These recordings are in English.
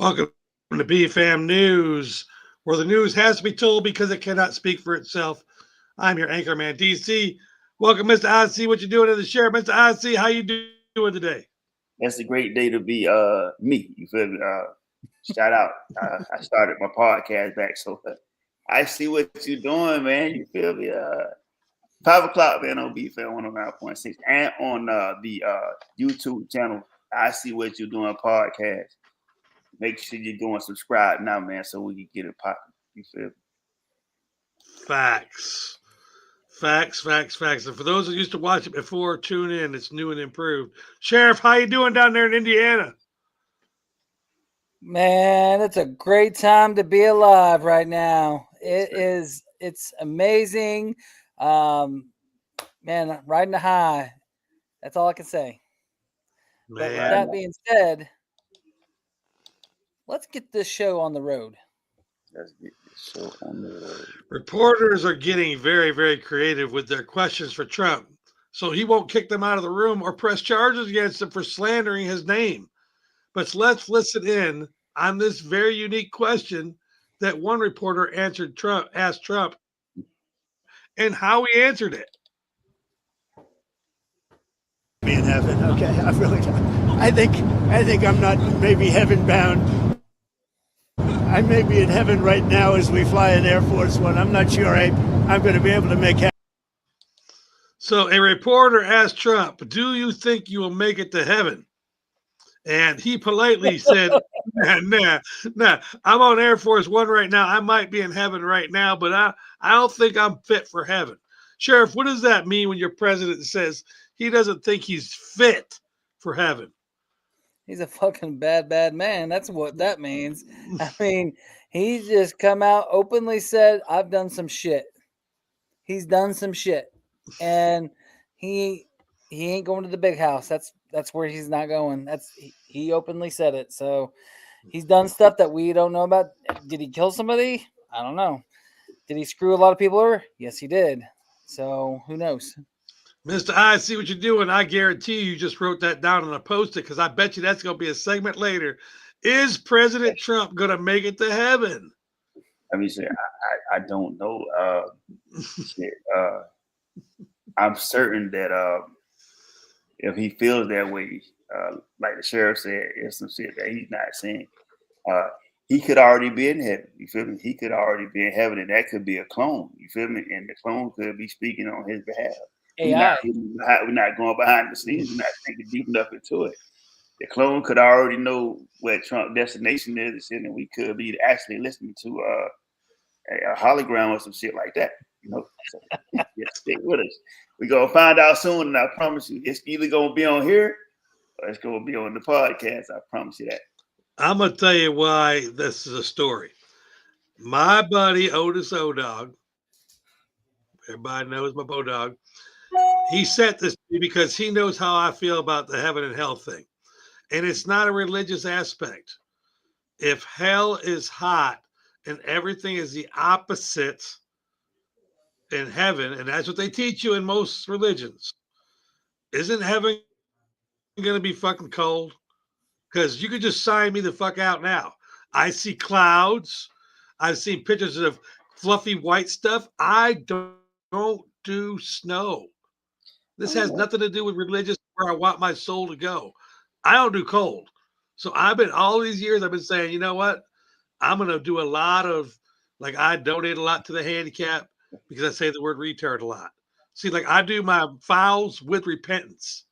Welcome to Bfam News, where the news has to be told because it cannot speak for itself. I'm your anchorman, DC. Welcome, Mr. IC. What you doing in the share, Mr. IC? How you doing today? That's a great day to be me. You feel me? Shout out. I started my podcast back, so I see what you're doing, man. You feel me? 5 o'clock, man, on BFM 109.6 and on the YouTube channel. I see what you're doing podcast. Make sure you're going subscribe now, man, so we can get it popping. You feel me? Facts. Facts. And for those that used to watch it before, tune in. It's new and improved. Sheriff, how you doing down there in Indiana? Man, it's a great time to be alive right now. It's amazing. Man, riding a high. That's all I can say. Man. But with that being said, let's get this show on the road. Let's get this show on the road. Reporters are getting very, very creative with their questions for Trump, so he won't kick them out of the room or press charges against them for slandering his name. But let's listen in on this very unique question that one reporter asked Trump, and how he answered it. Be in heaven, okay? I really don't. I think I'm not maybe heaven bound. I may be in heaven right now as we fly in Air Force One. I'm not sure I'm going to be able to make heaven. So a reporter asked Trump, "Do you think you will make it to heaven?" And he politely said, nah, I'm on Air Force One right now. I might be in heaven right now, but I don't think I'm fit for heaven. Sheriff, what does that mean when your president says he doesn't think he's fit for heaven? He's a fucking bad man. That's what that means. I mean, he's just come out openly said, I've done some shit. He's done some shit. And he ain't going to the big house. That's where he's not going. He openly said it. So he's done stuff that we don't know about. Did he kill somebody? I don't know. Did he screw a lot of people over? Yes, he did. So who knows? Mr. I see what you're doing. I guarantee you just wrote that down on a post-it because I bet you that's going to be a segment later. Is President Trump going to make it to heaven? I mean, I don't know. I'm certain that if he feels that way, like the sheriff said, it's some shit that he's not saying. He could already be in heaven. You feel me? He could already be in heaven, and that could be a clone. You feel me? And the clone could be speaking on his behalf. AI. We're not going behind the scenes. We're not thinking deep enough into it. The clone could already know where Trump's destination is, and we could be actually listening to a hologram or some shit like that. You know, so, yeah, stay with us. We're gonna find out soon, and I promise you, it's either gonna be on here or it's gonna be on the podcast. I promise you that. I'm gonna tell you why this is a story. My buddy Otis O'Dog, everybody knows my Bodog. He sent this to me because he knows how I feel about the heaven and hell thing. And it's not a religious aspect. If hell is hot and everything is the opposite in heaven, and that's what they teach you in most religions, isn't heaven going to be fucking cold? Because you could just sign me the fuck out now. I see clouds. I've seen pictures of fluffy white stuff. I don't do snow. This has nothing to do with religious where I want my soul to go. I don't do cold. So all these years I've been saying, you know what? I'm going to do a lot of, like, I donate a lot to the handicap because I say the word retard a lot. See, like, I do my vows with repentance.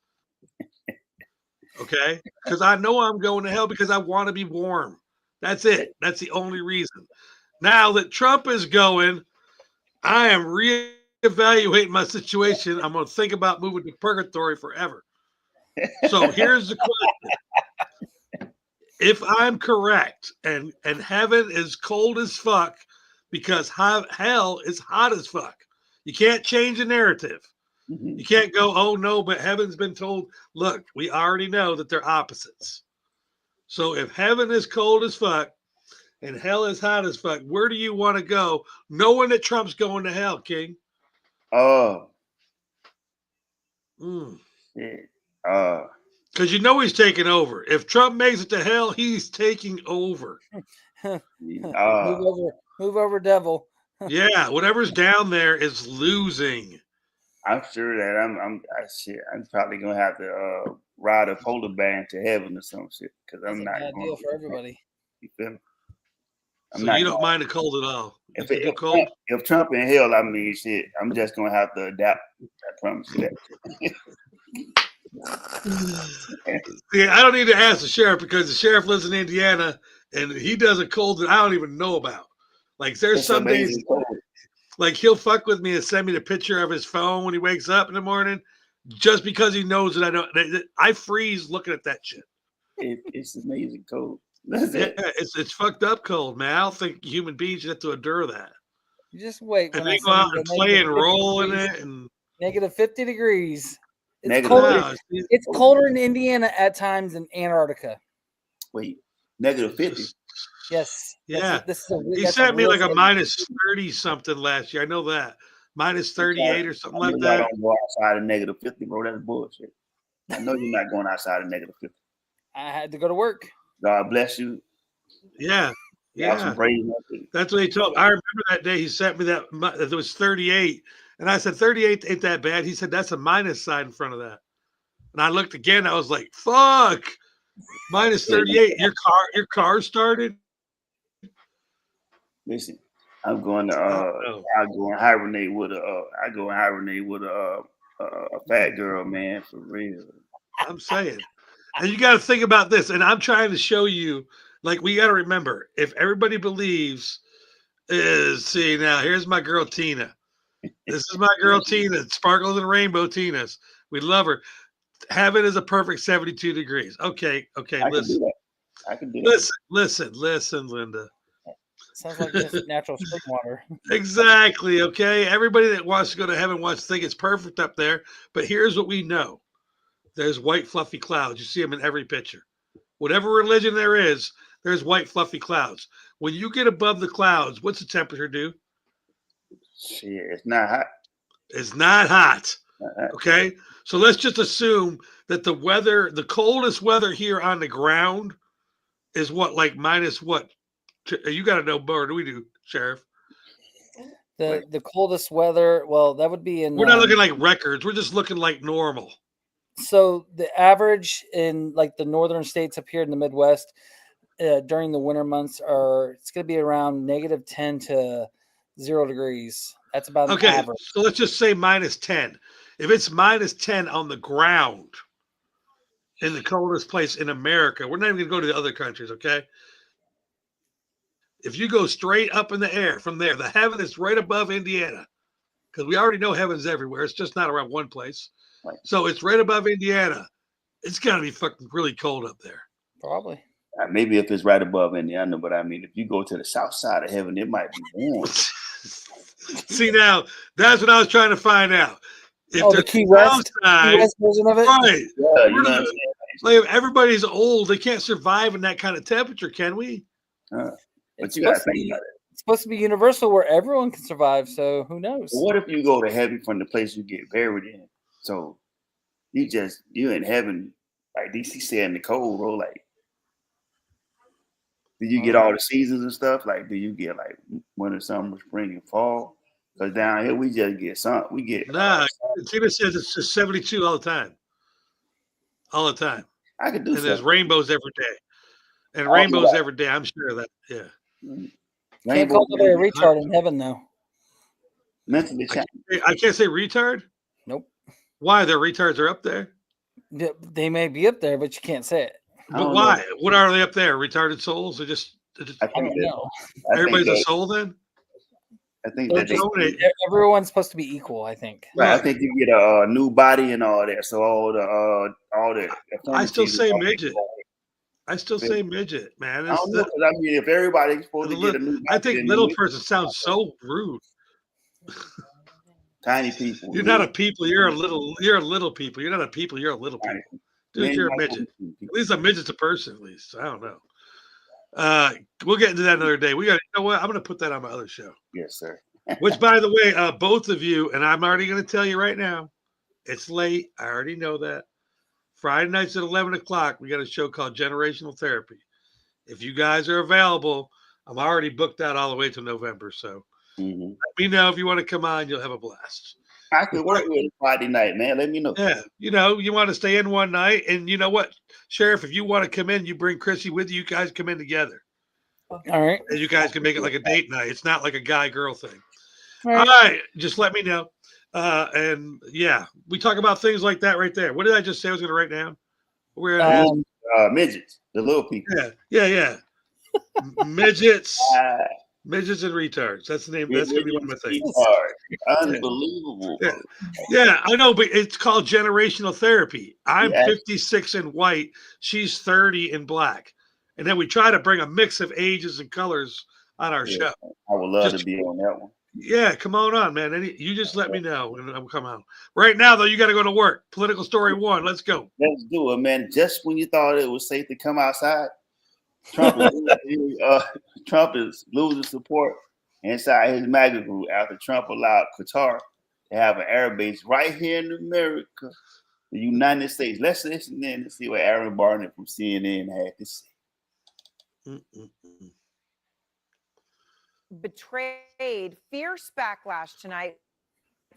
Okay? Because I know I'm going to hell because I want to be warm. That's it. That's the only reason. Now that Trump is going, I am reevaluating my situation. I'm going to think about moving to purgatory forever. So here's the question. If I'm correct and heaven is cold as fuck because hell is hot as fuck, you can't change the narrative. You can't go, oh no, but heaven's been told, look, we already know that they're opposites. So if heaven is cold as fuck and hell is hot as fuck, where do you want to go knowing that Trump's going to hell, King? Oh. Mm. Yeah. Because you know he's taking over. If Trump makes it to hell, he's taking over. Move over, devil. Yeah, whatever's down there is losing. I'm sure that I'm probably gonna have to ride a polar bear to heaven or some shit because That's I'm a not bad going. deal for everybody. You feel me? So you don't mind the cold at all? If Trump in hell, I mean, shit, I'm just gonna have to adapt. I promise you that. Yeah, I don't need to ask the sheriff because the sheriff lives in Indiana and he does a cold that I don't even know about. Like there's some days, like he'll fuck with me and send me the picture of his phone when he wakes up in the morning, just because he knows that I don't. I freeze looking at that shit. It's amazing cold. Yeah, it's fucked up cold, man. I don't think human beings should have to endure that. You just wait. And they go out and play and roll in it, and negative 50 degrees. It's negative colder. 50. It's colder in Indiana at times than Antarctica. Wait, negative 50. Yes. Yeah. He sent me like a minus 30 something last year. I know that. Minus 38 or something like that. I don't go outside of negative 50, bro. That's bullshit. I know you're not going outside of negative 50. I had to go to work. God bless you. Yeah. Yeah. That's what he told me. I remember that day he sent me that it was 38. And I said, 38 ain't that bad. He said, that's a minus sign in front of that. And I looked again. I was like, fuck. Minus 38. Your car started? Listen, I'm going to I go and hibernate with a fat girl, man, for real. I'm saying. And you got to think about this. And I'm trying to show you, like, we got to remember, if everybody believes see now, here's my girl Tina. This is my girl Tina, Sparkles and Rainbow Tina's. We love her. Heaven is a perfect 72 degrees. Okay, listen. I can do that. Listen, Linda. Sounds like just natural spring water. Exactly. Okay. Everybody that wants to go to heaven wants to think it's perfect up there. But here's what we know: there's white, fluffy clouds. You see them in every picture. Whatever religion there is, there's white, fluffy clouds. When you get above the clouds, what's the temperature do? Shit, it's not hot. It's not hot. Okay. So let's just assume that the weather, the coldest weather here on the ground is what, like minus what? You got to know more than we do, Sheriff. The coldest weather, well, that would be in. We're not looking like records. We're just looking like normal. So the average in like the northern states up here in the Midwest during the winter months it's going to be around negative 10 to 0 degrees. That's about okay. Average. So let's just say minus 10. If it's minus 10 on the ground in the coldest place in America, we're not even going to go to the other countries, okay? If you go straight up in the air from there, the heaven is right above Indiana, because we already know heaven's everywhere. It's just not around one place. Right. So it's right above Indiana. It's got to be fucking really cold up there. Probably. Maybe if it's right above Indiana, but I mean, if you go to the south side of heaven, it might be warm. See, now, that's what I was trying to find out. If the Key West version of it? Right. Yeah, you know like if everybody's old, they can't survive in that kind of temperature, can we? But you got to think about it. It's supposed to be universal where everyone can survive, so who knows? What if you go to heaven from the place you get buried in? So you're in heaven, like DC said in the cold, bro. Like, do you get all the seasons and stuff? Like, do you get like winter, summer, spring, and fall? Because down here we just get sun. We get Tina says it's just 72 all the time. All the time. I could do. And there's rainbows every day. And rainbows every day. I'm sure of that. Yeah. Can't call it a retard in heaven, though. Mentally challenged. I can't say retard? Nope. Why? Their retards are up there? They may be up there, but you can't say it. But why? Know. What are they up there? Retarded souls? They're just I don't know. Everybody's a soul then? I think that everyone's supposed to be equal, I think. Right. I think you get a new body and all that. So all the I still say midget. I still say midget, man. I don't know, I mean, if everybody's supposed to get a new body, I think little person sounds so rude. Tiny people. You're not a people. You're a little people. You're not a people. You're a little people. Dude, you're a midget. At least a midget's a person. At least I don't know. We'll get into that another day. We got. You know what? I'm going to put that on my other show. Yes, sir. Which, by the way, both of you, and I'm already going to tell you right now, it's late. I already know that. Friday nights at 11 o'clock, we got a show called Generational Therapy. If you guys are available, I'm already booked out all the way to November. So Mm-hmm. let me know if you want to come on. You'll have a blast. I could work with a Friday night, man. Let me know. Yeah. You want to stay in one night. And you know what, Sheriff, if you want to come in, you bring Chrissy with you. You guys come in together. All right. And you guys can make it like a date night. It's not like a guy-girl thing. All All right. right. Just let me know. And yeah, we talk about things like that right there. What did I just say I was going to write down? We're in Midgets, the little people. Yeah. Midgets. Uh, Midgets and retards. That's the name. That's going to be one of my things. Unbelievable. Yeah. Yeah, I know, but it's called generational therapy. I'm Yeah. 56 in white. She's 30 in black. And then we try to bring a mix of ages and colors on our show. I would love to be on that one. Yeah, come on, man. You just let me know and I'll come out. Right now, though, you got to go to work. Political story 1. Let's go. Let's do it, man. Just when you thought it was safe to come outside, Trump is losing support inside his MAGA group after Trump allowed Qatar to have an air base right here in America, the United States. Let's listen in and see what Aaron Barnett from CNN had to say. Betrayed, fierce backlash tonight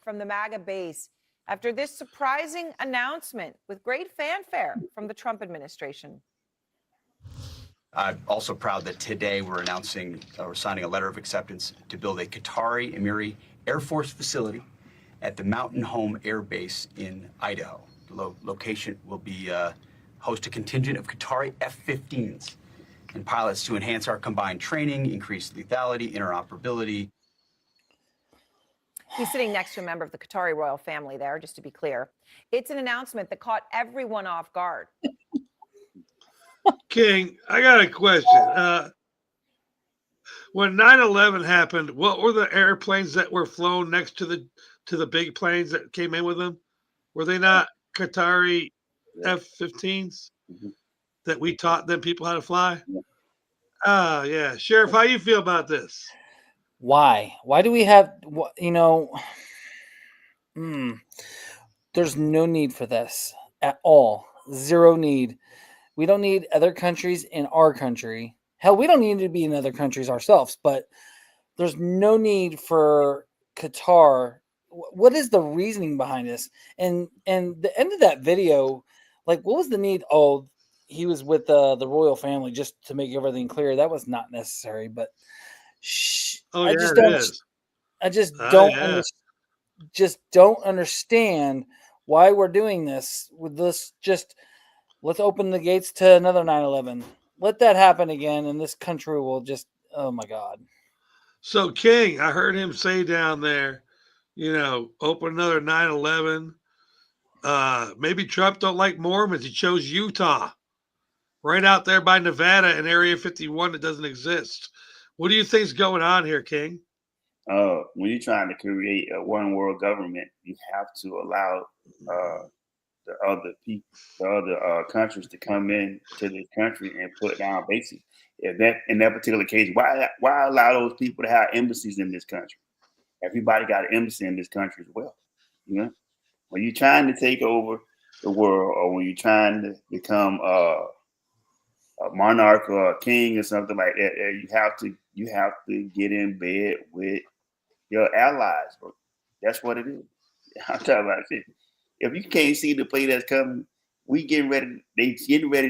from the MAGA base after this surprising announcement with great fanfare from the Trump administration. I'm also proud that today we're announcing we're signing a letter of acceptance to build a Qatari Emiri Air Force facility at the Mountain Home Air Base in Idaho. The location will be host a contingent of Qatari F-15s and pilots to enhance our combined training, increase lethality, interoperability. He's sitting next to a member of the Qatari royal family there, just to be clear. It's an announcement that caught everyone off guard. King, I got a question. When 9/11 happened, what were the airplanes that were flown next to the big planes that came in with them? Were they not Qatari F-15s that we taught them people how to fly? Oh, yeah. Sheriff, how you feel about this? Why? Why do we have, there's no need for this at all. Zero need. We don't need other countries in our country. Hell, we don't need to be in other countries ourselves, but there's no need for Qatar. What is the reasoning behind this? And the end of that video, like, what was the need? Oh, he was with the royal family, just to make everything clear. That was not necessary, but I just don't understand why we're doing this with this. Let's open the gates to another 9/11. Let that happen again, and this country will just, oh my God. So, King, I heard him say down there, open another 9/11. Maybe Trump don't like Mormons. He chose Utah, right out there by Nevada in Area 51 that doesn't exist. What do you think's going on here, King? When you're trying to create a one world government, you have to allow the other people, the other countries to come in to this country and put down basics. In that particular case, why allow those people to have embassies in this country? Everybody got an embassy in this country as well. When you're trying to take over the world, or when you're trying to become a monarch or a king or something like that, you have to get in bed with your allies, bro. That's what it is. I'm talking about shit. If you can't see the play that's coming, they getting ready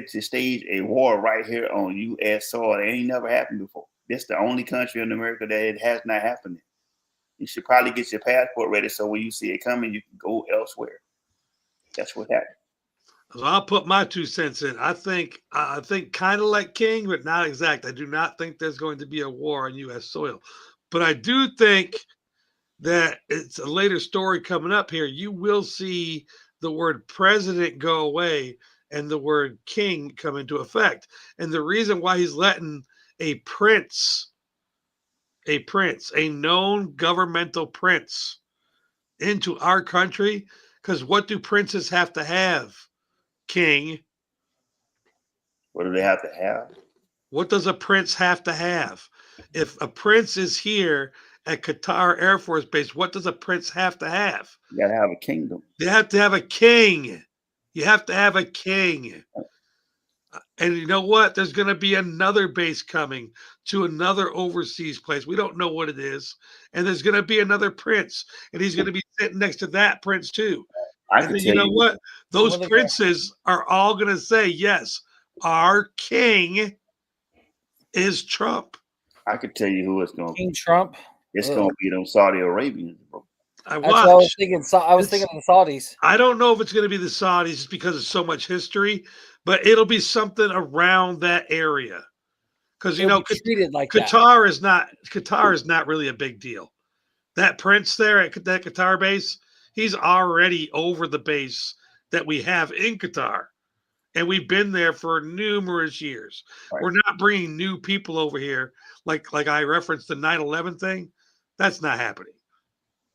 to stage a war right here on U.S. soil. It ain't never happened before. This the only country in America that it has not happened in. You should probably get your passport ready so when you see it coming, you can go elsewhere. That's what happened. So I'll put my 2 cents in. I think kind of like King, but not exact. I do not think there's going to be a war on U.S. soil. But I do think that it's a later story coming up here. You will see the word president go away and the word king come into effect. And the reason why he's letting a known governmental prince into our country, because what do princes have to have, King? What do they have to have? What does a prince have to have? If a prince is here at Qatar Air Force Base, what does a prince have to have? You gotta have a kingdom. They have to have a king. You have to have a king. And you know what? There's going to be another base coming to another overseas place. We don't know what it is. And there's going to be another prince, and he's going to be sitting next to that prince too. I And could then tell you know you. what? Those Well, princes are all going to say, yes, our king is Trump. I could tell you who it's going to be. King Trump. It's Ugh. going to be them Saudi Arabians, bro. I That's what I was watch. thinking. I was thinking of the Saudis. I don't know if it's going to be the Saudis just because of so much history, but it'll be something around that area. Because you It'll know, be treated like that. Qatar is not really a big deal. That prince there at that Qatar base, he's already over the base that we have in Qatar, and we've been there for numerous years. Right. We're not bringing new people over here like I referenced the 9/11 thing. That's not happening.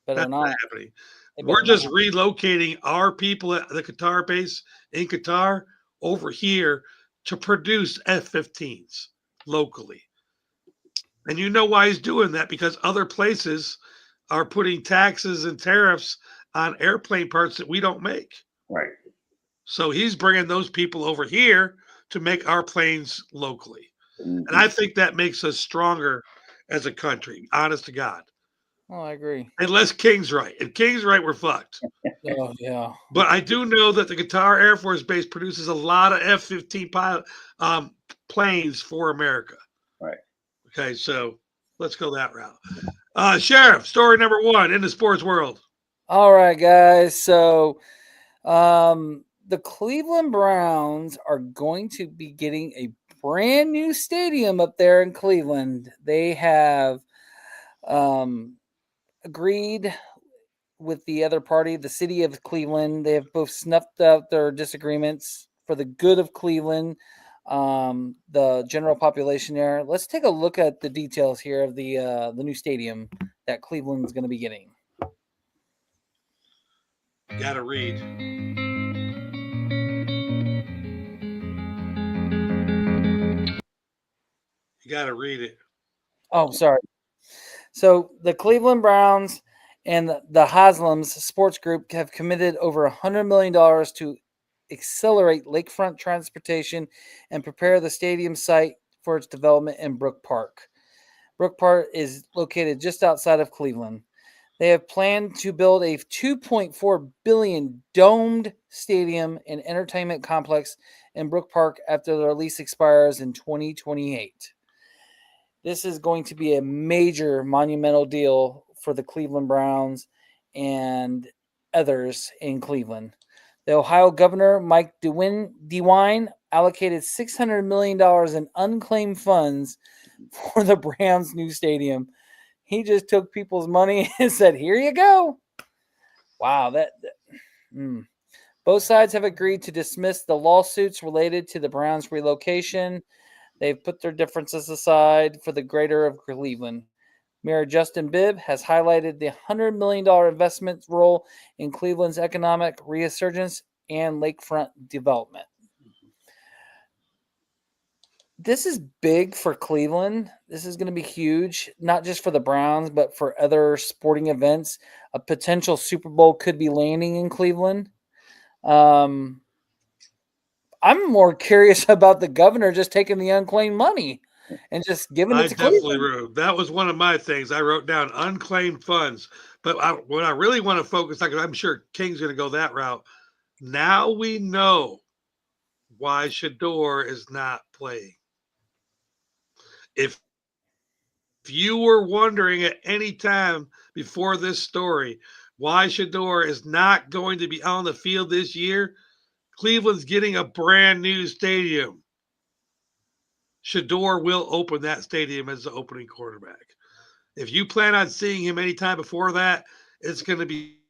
Better That's not. not happening. They We're better just not. relocating our people at the Qatar base in Qatar over here to produce F-15s locally. And you know why he's doing that? Because other places are putting taxes and tariffs on airplane parts that we don't make. Right. So he's bringing those people over here to make our planes locally. Mhm. And I think that makes us stronger as a country, honest to God. Oh, I agree. Unless King's right. If King's right, we're fucked. Oh, yeah. But I do know that the Qatar Air Force Base produces a lot of F-15 pilot planes for America. Right. Okay, so let's go that route. Sheriff, story number 1 in the sports world. All right, guys. So, the Cleveland Browns are going to be getting a brand new stadium up there in Cleveland. They have agreed with the other party, the city of Cleveland. They have both snuffed out their disagreements for the good of Cleveland, the general population there. Let's take a look at the details here of the new stadium that Cleveland is going to be getting. Gotta read. You gotta read it. Oh, sorry. So the Cleveland Browns and the Haslams Sports Group have committed over $100 million to accelerate lakefront transportation and prepare the stadium site for its development in Brook Park. Brook Park is located just outside of Cleveland. They have planned to build a $2.4 billion domed stadium and entertainment complex in Brook Park after their lease expires in 2028. This is going to be a major monumental deal for the Cleveland Browns and others in Cleveland. The Ohio Governor, Mike DeWine, allocated $600 million in unclaimed funds for the Browns' new stadium. He just took people's money and said, here you go. Wow. Both sides have agreed to dismiss the lawsuits related to the Browns' relocation. They've put their differences aside for the greater of Cleveland. Mayor Justin Bibb has highlighted the $100 million investment role in Cleveland's economic resurgence and lakefront development. This is big for Cleveland. This is going to be huge, not just for the Browns, but for other sporting events. A potential Super Bowl could be landing in Cleveland. I'm more curious about the governor just taking the unclaimed money and just giving it to definitely Cleveland. wrote. That was one of my things. I wrote down unclaimed funds. But what I really want to focus on, because I'm sure King's going to go that route. Now we know why Shador is not playing. If you were wondering at any time before this story why Shador is not going to be on the field this year, Cleveland's getting a brand new stadium. Shador will open that stadium as the opening quarterback. If you plan on seeing him anytime before that, it's going to be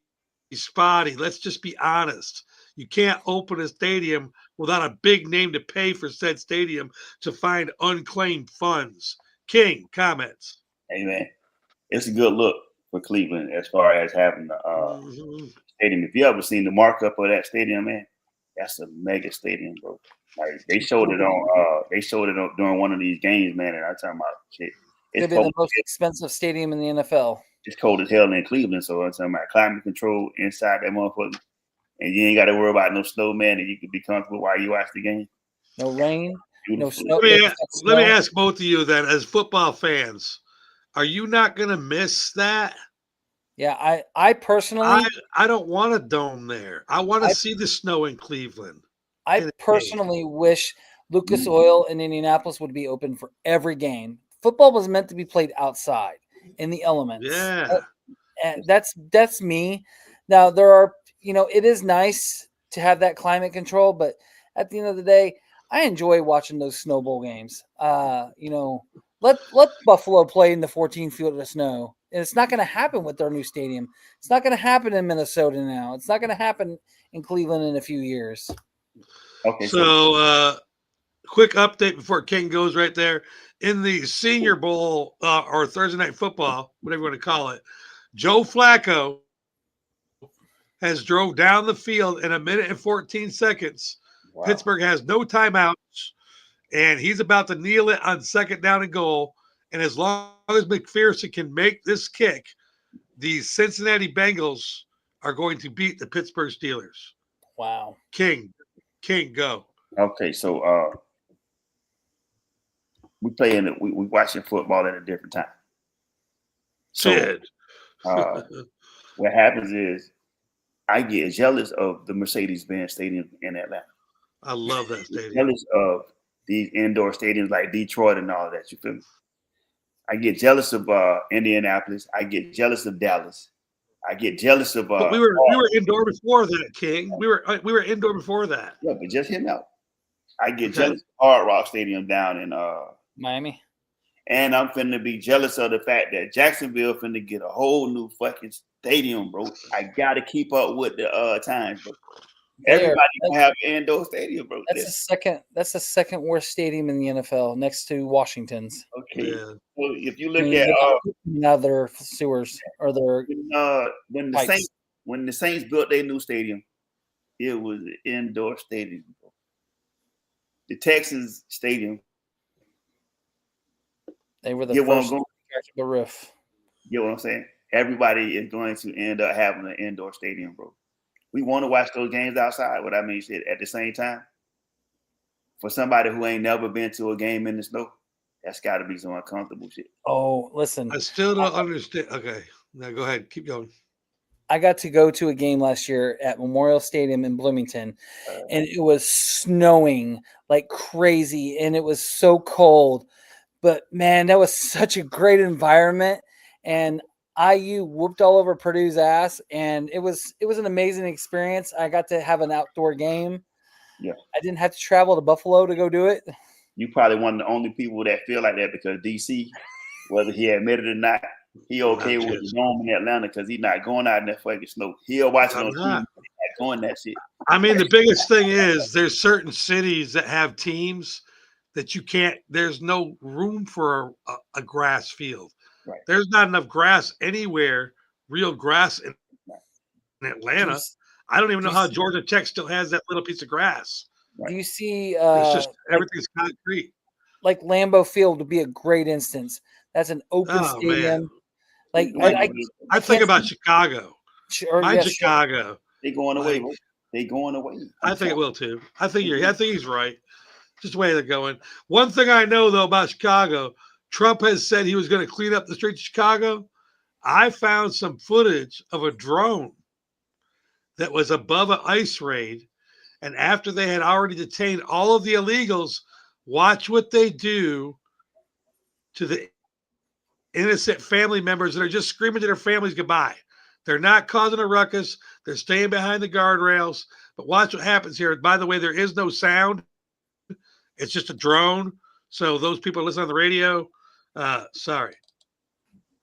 spotty. Let's just be honest. You can't open a stadium without a big name to pay for said stadium to find unclaimed funds. King, comments. Hey, man, it's a good look for Cleveland as far as having the stadium. If you ever seen the markup of that stadium, man, that's a mega stadium, bro. Like they showed it on during one of these games, man. And I'm talking about shit. It's going to be the most expensive stadium in the NFL. It's cold as hell in Cleveland, so I'm talking about climate control inside that motherfucker. and you ain't got to worry about no snowman, and you can be comfortable while you watch the game. No rain, no Beautiful. snow. Let me ask both of you then, as football fans, are you not going to miss that? Yeah, I personally, I don't want a dome there. I want to see the snow in Cleveland. I personally wish Lucas Oil in Indianapolis would be open for every game. Football was meant to be played outside in the elements. Yeah. And that's me. Now there are, it is nice to have that climate control, but at the end of the day, I enjoy watching those Snow Bowl games. Let Buffalo play in the 14 feet of snow. And it's not going to happen with their new stadium. It's not going to happen in Minnesota now. It's not going to happen in Cleveland in a few years. Okay. So, quick update before King goes right there. In the Senior Bowl or Thursday Night Football, whatever you want to call it, Joe Flacco has drove down the field in 1 minute and 14 seconds. Wow. Pittsburgh has no timeouts, and he's about to kneel it on 2nd down and goal. And as long as McPherson can make this kick, the Cincinnati Bengals are going to beat the Pittsburgh Steelers. Wow. King, go. Okay, so we watching football at a different time. So what happens is I get jealous of the Mercedes-Benz Stadium in Atlanta. I love that stadium. Jealous of these indoor stadiums like Detroit and all that. You feel me? I get jealous of Indianapolis. I get jealous of Dallas. I get jealous of. But we were indoor before that, King. We were indoor before that. Yeah, but just hear me out. I get jealous of Hard Rock Stadium down in Miami. And I'm finna be jealous of the fact that Jacksonville finna get a whole new fucking stadium, bro. I gotta keep up with the times, bro. Everybody can have an indoor stadium, bro. That's the second worst stadium in the NFL, next to Washington's. Okay. Yeah. So if you look at now their sewers or their when the Saints built their new stadium, it was an indoor stadium, bro. The Texans stadium. They were the first to catch the roof. You know what I'm saying? Everybody is going to end up having an indoor stadium, bro. We want to watch those games outside. What I mean, shit, at the same time, for somebody who ain't never been to a game in the snow, that's got to be some uncomfortable shit. Oh, listen. I still don't understand. Okay. Now go ahead. Keep going. I got to go to a game last year at Memorial Stadium in Bloomington, and it was snowing like crazy, and it was so cold. But, man, that was such a great environment, and IU whooped all over Purdue's ass, and it was an amazing experience. I got to have an outdoor game. Yeah. I didn't have to travel to Buffalo to go do it. You probably one of the only people that feel like that because DC, whether he admit it or not, he okay with the dome in Atlanta because he's not going out in that fucking snow. He'll watch it on TV, not going that shit. I mean, the biggest thing is there's certain cities that have teams that you can't. There's no room for a grass field. Right. There's not enough grass anywhere, real grass in Atlanta. I don't even know how Georgia Tech still has that little piece of grass. Do you see? It's just everything's concrete. Like Lambeau Field would be a great instance. That's an open stadium. Man. I think about Chicago. Chicago. Sure. They're going away. They're going away. I think it will too. I think he's right. Just the way they're going. One thing I know though about Chicago, Trump has said he was going to clean up the streets of Chicago. I found some footage of a drone that was above an ICE raid. And after they had already detained all of the illegals, watch what they do to the innocent family members that are just screaming to their families goodbye. They're not causing a ruckus. They're staying behind the guardrails. But watch what happens here. By the way, there is no sound. It's just a drone. So those people listening on the radio, sorry.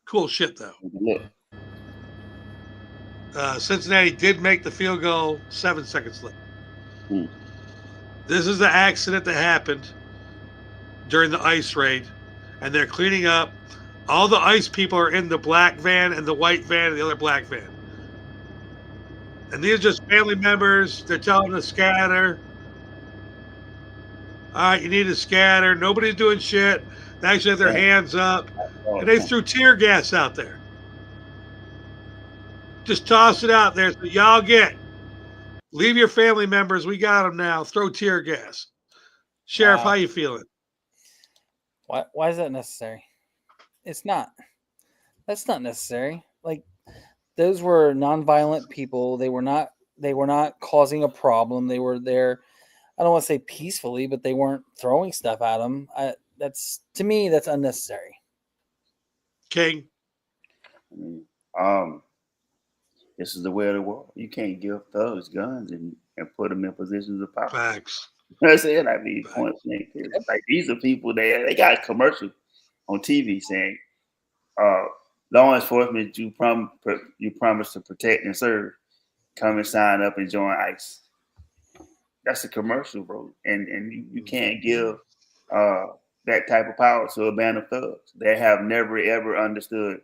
Cool shit, though. Cincinnati did make the field goal 7 seconds left. This is the accident that happened during the ICE raid, and they're cleaning up. All the ICE people are in the black van and the white van and the other black van. And these are just family members. They're telling them to scatter. All right, you need to scatter. Nobody's doing shit. They actually have their hands up. And they threw tear gas out there. Just toss it out there so y'all get Leave your family members. We got them now. Throw tear gas. Sheriff, Wow. how you feeling? Why is that necessary? It's not. That's not necessary. Like, those were nonviolent people. They were not causing a problem. They were there. I don't want to say peacefully, but they weren't throwing stuff at them. That's, to me, that's unnecessary. King. I mean, this is the way of the world. You can't give thugs guns and put them in positions of power. Facts. You know what I'm saying? I mean, point blank period. Like, these are people they got a commercial on TV saying, law enforcement, you promise to protect and serve. Come and sign up and join ICE. That's a commercial, bro. And you can't give that type of power to a band of thugs. They have never ever understood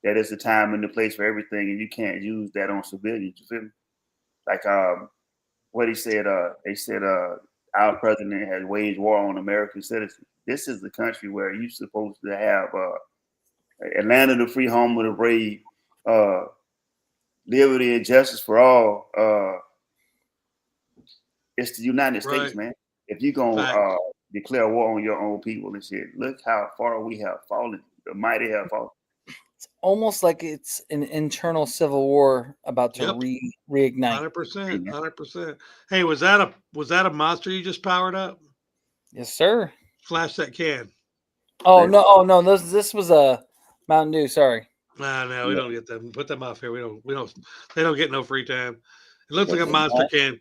that it's a time and a place for everything, and you can't use that on civilians. You feel me? Like what he said. They said our president has waged war on American citizens. This is the country where you're supposed to have Atlanta, the free home of the brave, liberty and justice for all. It's the United States, man. If you're gonna declare war on your own people and shit, look how far we have fallen. The mighty have fallen. It's almost like it's an internal civil war about to reignite. 100%. 100%. Hey, was that a monster you just powered up? Yes, sir. Flash that can. Oh no! This was a Mountain Dew. Sorry. No, we don't get them. Put them off here. We don't. They don't get no free time. It looks like a monster can.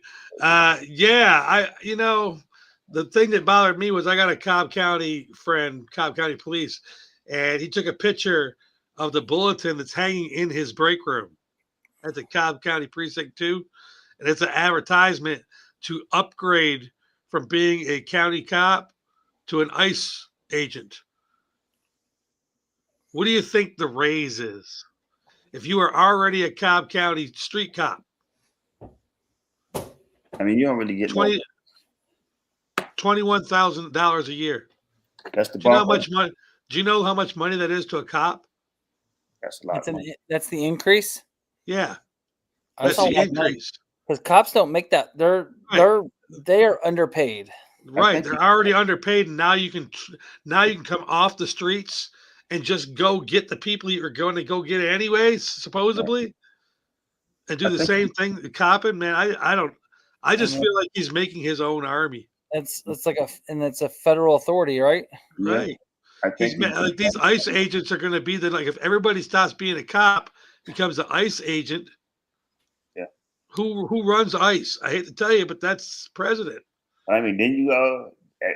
The thing that bothered me was I got a Cobb County friend, Cobb County Police, and he took a picture of the bulletin that's hanging in his break room at the Cobb County Precinct 2. And it's an advertisement to upgrade from being a county cop to an ICE agent. What do you think the raise is? If you are already a Cobb County street cop. I mean, you don't really get $21,000 a year. That's the Do you know how much money? Do you know how much money that is to a cop? That's a lot. That's the increase. Yeah, that's the increase. Because cops don't make that. They are underpaid. Right, they're already underpaid, and now you can come off the streets and just go get the people you're going to go get anyways, supposedly, and do the same thing. The copping, man, I just feel like he's making his own army. It's a federal authority, right? Right. I think like these ICE agents are going to be like if everybody stops being a cop, becomes an ICE agent. Yeah. Who runs ICE? I hate to tell you, but that's president. I mean, didn't you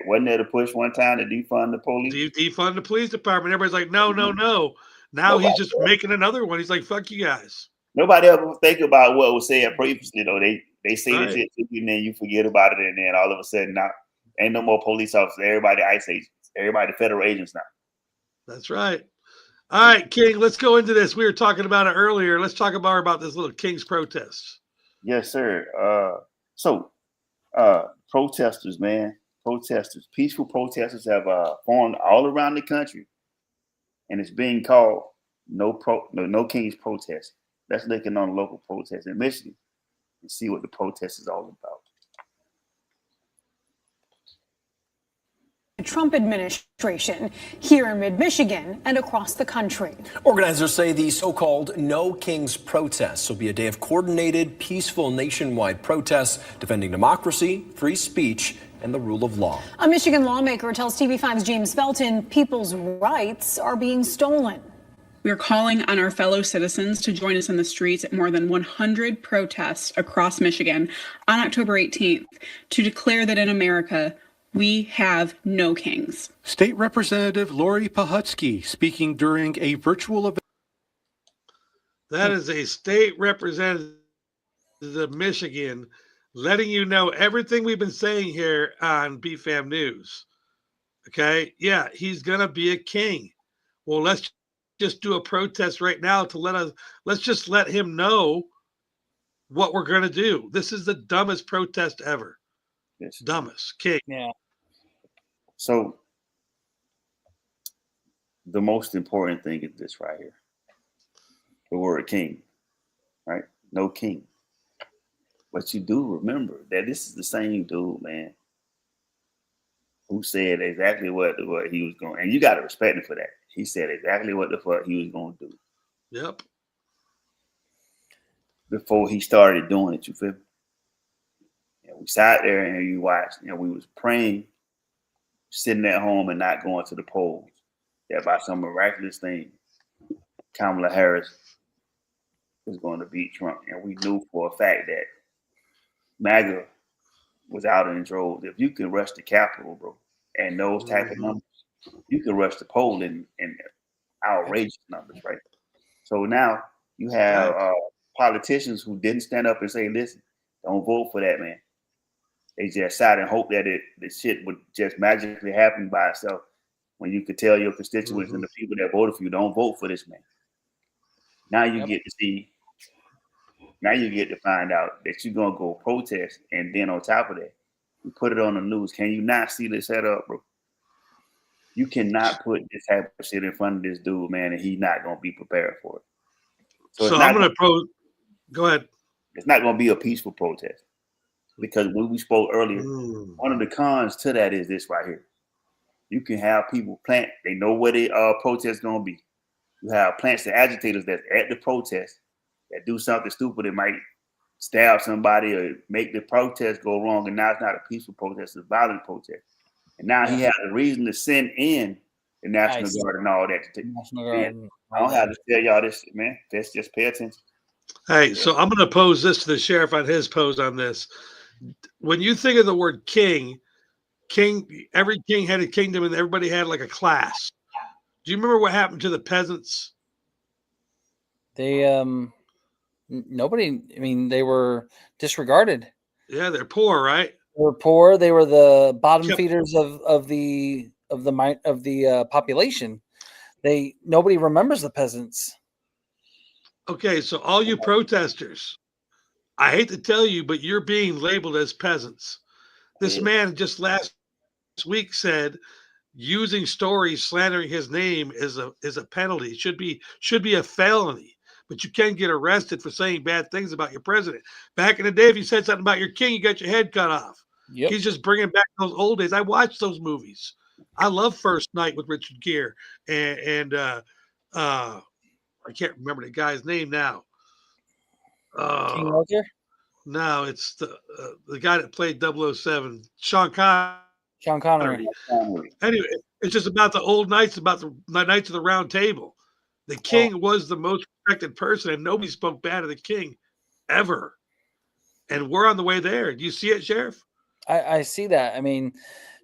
wasn't there to push one time to defund the police? Do you defund the police department? Everybody's like, no. Now he's just making another one. He's like, fuck you guys. Nobody ever think about what was said previously, though. They say the shit to you, and then you forget about it, and then all of a sudden, now ain't no more police officers. Everybody ICE agents. Everybody federal agents now. That's right. All right, King, let's go into this. We were talking about it earlier. Let's talk about this little King's protest. Yes, sir. Protesters, man. Peaceful protesters have formed all around the country, and it's being called No King's Protest. Let's look in on a local protest in Michigan and see what the protest is all about. The Trump administration here in mid-Michigan and across the country. Organizers say the so-called No Kings protests will be a day of coordinated, peaceful nationwide protests defending democracy, free speech, and the rule of law. A Michigan lawmaker tells TV5's James Felton people's rights are being stolen. We are calling on our fellow citizens to join us in the streets at more than 100 protests across Michigan on October 18th to declare that in America, we have no kings. State Representative Lori Pahutsky speaking during a virtual event. That is a state representative of Michigan letting you know everything we've been saying here on Bfam News. Okay? Yeah, he's going to be a king. Well, let's just do a protest right now to let's just let him know what we're going to do. This is the dumbest protest ever. Yes. Dumbest. King. Yeah. So the most important thing is this right here. The word king, right? No king. But you do remember that this is the same dude, man, who said exactly what he was going, and you got to respect him for that. He said exactly what the fuck he was going to do. Yep. Before he started doing it, you feel me? And we sat there and you watched, and we was praying, sitting at home and not going to the polls. That by some miraculous thing, Kamala Harris was going to beat Trump. And we knew for a fact that MAGA was out in droves. If you can rush the Capitol, bro, and those type of numbers, you can rush the poll in outrageous numbers, right? So now you have politicians who didn't stand up and say, listen, don't vote for that man. They just sat and hope that the shit would just magically happen by itself when you could tell your constituents and the people that voted for you, don't vote for this man. Now you get to see, now you get to find out that you're going to go protest, and then on top of that, you put it on the news. Can you not see the setup, bro? You cannot put this type of shit in front of this dude, man, and he's not going to be prepared for it. So I'm going to go ahead. It's not going to be a peaceful protest. Because when we spoke earlier, one of the cons to that is this right here. You can have people plant, they know where the protest is going to be. You have plants and agitators that's at the protest that do something stupid that might stab somebody or make the protest go wrong, and now it's not a peaceful protest, it's a violent protest. And now he has a reason to send in the National Guard and all that. I don't have to tell y'all this, man. Let's just pay attention. Hey, so I'm going to pose this to the sheriff on his pose on this. When you think of the word king, every king had a kingdom and everybody had like a class. Do you remember what happened to the peasants? They nobody, I mean, they were disregarded. Yeah, they're poor, right? They were poor. They were the bottom feeders of the population. Nobody remembers the peasants. Okay, so all you protesters, I hate to tell you, but you're being labeled as peasants. This man just last week said using stories slandering his name is a penalty. It should be a felony, but you can get arrested for saying bad things about your president. Back in the day, if you said something about your king, you got your head cut off. Yep. He's just bringing back those old days. I watched those movies. I love First Night with Richard Gere and I can't remember the guy's name now. King Arthur? No, it's the guy that played 007, Sean Connery. Sean Connery. Anyway, it's just about the old knights, about the Knights of the Round Table. The king was the most respected person, and nobody spoke bad of the king ever. And we're on the way there. Do you see it, Sheriff? I see that. I mean,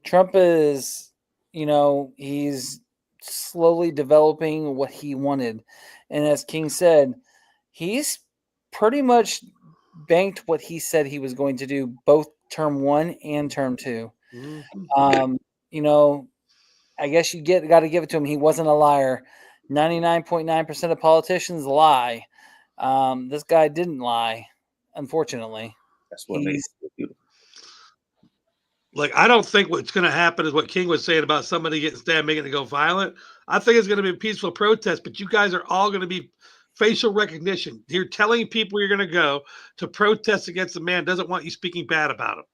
Trump is, he's slowly developing what he wanted. And as King said, he's pretty much banked what he said he was going to do, both term 1 and term 2. I guess you got to give it to him. He wasn't a liar. 99.9% of politicians lie. This guy didn't lie, unfortunately. That's what makes it beautiful. Like, I don't think what's going to happen is what King was saying about somebody getting stabbed, making it go violent. I think it's going to be a peaceful protest, but you guys are all going to be facial recognition. You're telling people you're going to go to protest against a man doesn't want you speaking bad about him.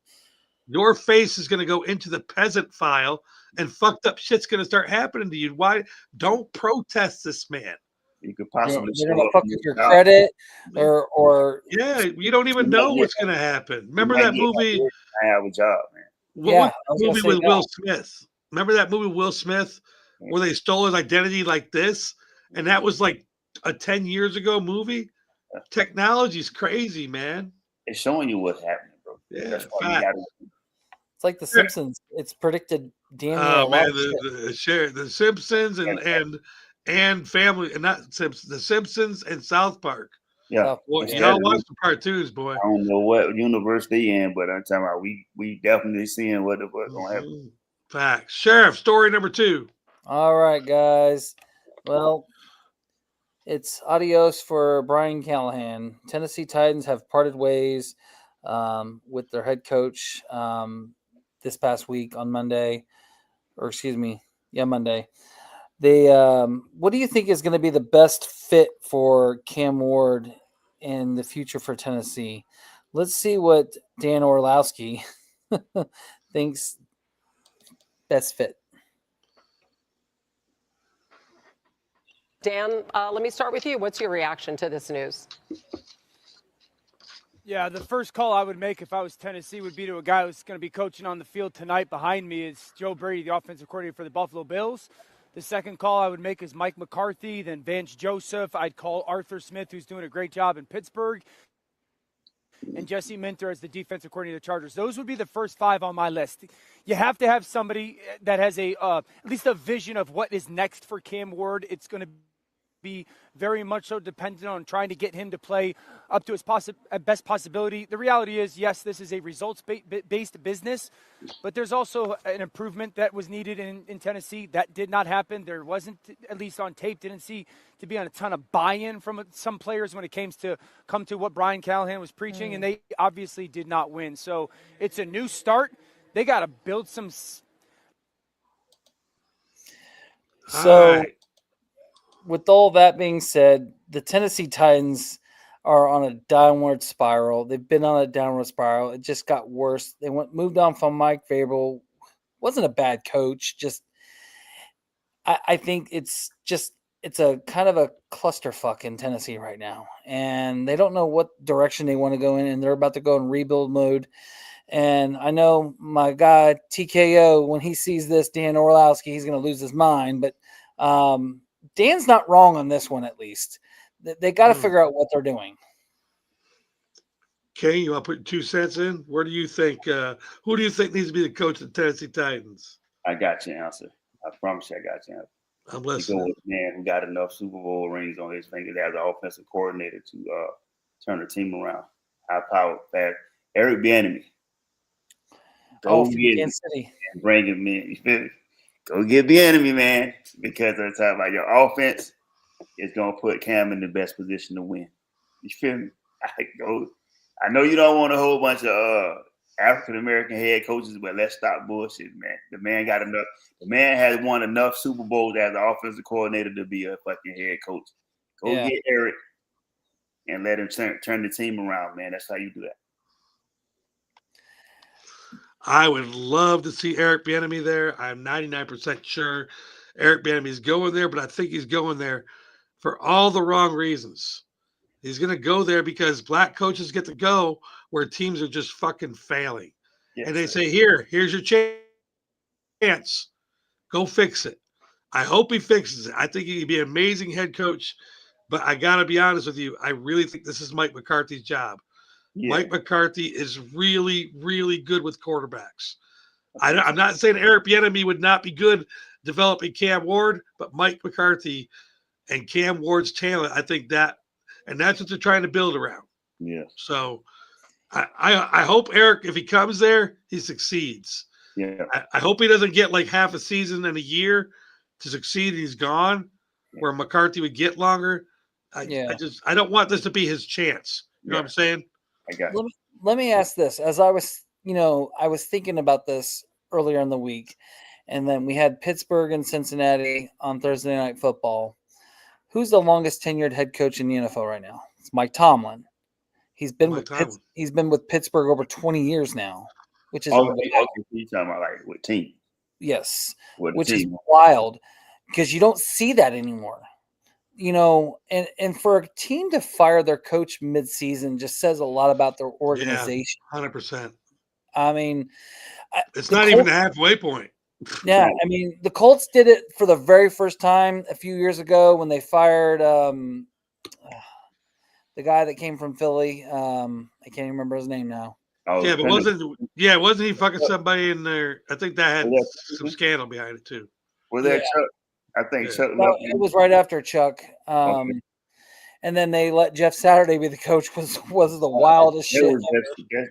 Your face is going to go into the peasant file, and fucked up shit's going to start happening to you. Why don't protest this man? You could possibly you're going to fuck with your credit, or yeah, you don't even know what's going to happen. Remember that movie? I have a job, man. What movie with Will Smith? Remember that movie Will Smith where they stole his identity like this? And that was like a 10 years ago movie. Technology's crazy, man. It's showing you what's happening, bro. Yeah, it's like The Simpsons. It's predicted damn near oh man, the the Simpsons and Family, and not Simpsons, the Simpsons and South Park. Yeah, y'all watch the cartoons, boy. I don't know what universe they in, but I'm talking about we definitely seeing what the fuck's gonna happen. Facts. Sheriff, story number 2. All right, guys. Well, it's adios for Brian Callahan. Tennessee Titans have parted ways with their head coach this past week on Monday, Monday. They, what do you think is going to be the best fit for Cam Ward in the future for Tennessee? Let's see what Dan Orlowski thinks best fit. Dan, let me start with you. What's your reaction to this news? Yeah, the first call I would make if I was Tennessee would be to a guy who's going to be coaching on the field tonight. Behind me is Joe Brady, the offensive coordinator for the Buffalo Bills. The second call I would make is Mike McCarthy, then Vance Joseph. I'd call Arthur Smith, who's doing a great job in Pittsburgh, and Jesse Minter as the defensive coordinator of the Chargers. Those would be the first 5 on my list. You have to have somebody that has at least a vision of what is next for Cam Ward. It's going to be very much so dependent on trying to get him to play up to his best possibility. The reality is, yes, this is a results-based business, but there's also an improvement that was needed in Tennessee. That did not happen. There wasn't, at least on tape, didn't see to be on a ton of buy-in from some players when it came to come to what Brian Callahan was preaching, and they obviously did not win. So it's a new start. They got to build some. So, with all that being said, the Tennessee Titans are on a downward spiral. They've been on a downward spiral. It just got worse. They moved on from Mike Vrabel. Wasn't a bad coach. Just, I think it's a kind of a clusterfuck in Tennessee right now, and they don't know what direction they want to go in. And they're about to go in rebuild mode. And I know my guy TKO, when he sees this, Dan Orlowski, he's going to lose his mind. But Dan's not wrong on this one, at least. They got to figure out what they're doing. Okay, you want to put 2 cents in? Where do you think? Who do you think needs to be the coach of the Tennessee Titans? I got your answer. I promise you, I got your answer. I'm listening. Go with a man who got enough Super Bowl rings on his fingers as an offensive coordinator to turn the team around. High power, fast. Eric Bieniemy. Go get him and bring him in. You feel me? Go get Bieniemy, man, because I'm talking about your offense is gonna put Cam in the best position to win. You feel me? I know you don't want a whole bunch of African American head coaches, but let's stop bullshit, man. The man got enough. The man has won enough Super Bowls as an offensive coordinator to be a fucking head coach. Go get Eric and let him turn the team around, man. That's how you do that. I would love to see Eric Bieniemy there. I'm 99% sure Eric Bieniemy is going there, but I think he's going there for all the wrong reasons. He's going to go there because black coaches get to go where teams are just fucking failing. Yes, and they say, here's your chance. Go fix it. I hope he fixes it. I think he could be an amazing head coach, but I got to be honest with you. I really think this is Mike McCarthy's job. Yeah. Mike McCarthy is really, really good with quarterbacks. I'm not saying Eric Bieniemy would not be good developing Cam Ward, but Mike McCarthy and Cam Ward's talent, I think that, and that's what they're trying to build around. Yeah. So I hope Eric, if he comes there, he succeeds. Yeah. I hope he doesn't get like half a season and a year to succeed and he's gone, where McCarthy would get longer. I don't want this to be his chance. You know what I'm saying? Let me ask this. As I was thinking about this earlier in the week, and then we had Pittsburgh and Cincinnati on Thursday Night Football. Who's the longest tenured head coach in the NFL right now? It's Mike Tomlin. He's been with Pittsburgh over 20 years now, which is you're talking about like what team? Yes, which is wild because you don't see that anymore. You know, and for a team to fire their coach midseason just says a lot about their organization. Yeah, 100%. I mean, it's not even the halfway point. Yeah, I mean, the Colts did it for the very first time a few years ago when they fired the guy that came from Philly. I can't even remember his name now. Yeah, but wasn't he fucking somebody in there? I think that had some scandal behind it too. Was that Chuck? I think Chuck. It was right after Chuck. And then they let Jeff Saturday be the coach. Was the wildest shit.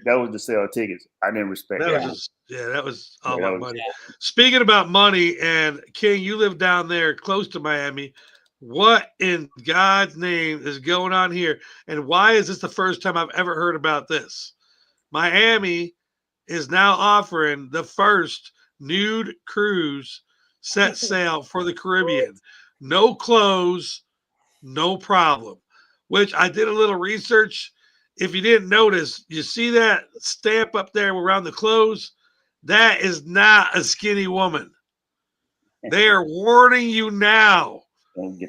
That was to sell tickets. I didn't respect that. That was all about money. Speaking about money, and King, you live down there close to Miami. What in God's name is going on here? And why is this the first time I've ever heard about this? Miami is now offering the first nude cruise set sail for the Caribbean. No clothes, no problem. Which I did a little research. if you didn't notice, you see that stamp up there around the clothes? That is not a skinny woman. They are warning you now.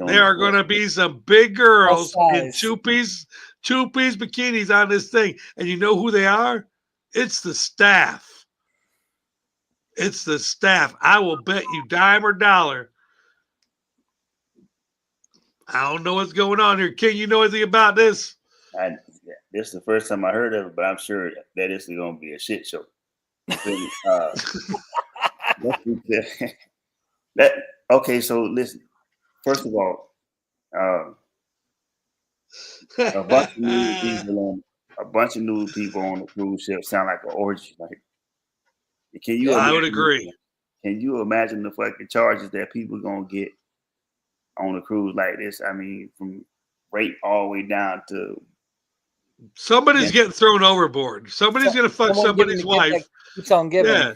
There are going to be some big girls in two-piece bikinis on this thing. And you know who they are? It's the staff. It's the staff. I will bet you dime or dollar. I don't know what's going on here. King, you know anything about this? This is the first time I heard of it, but I'm sure that this is going to be a shit show. Okay, so listen. First of all, a bunch of new people on the cruise ship sound like an orgy. Like, can you? I would agree. Can you imagine the fucking charges that people gonna get on a cruise like this? I mean, from rape all the way down to somebody's getting thrown overboard. Somebody's gonna fuck somebody's wife. Keeps on giving.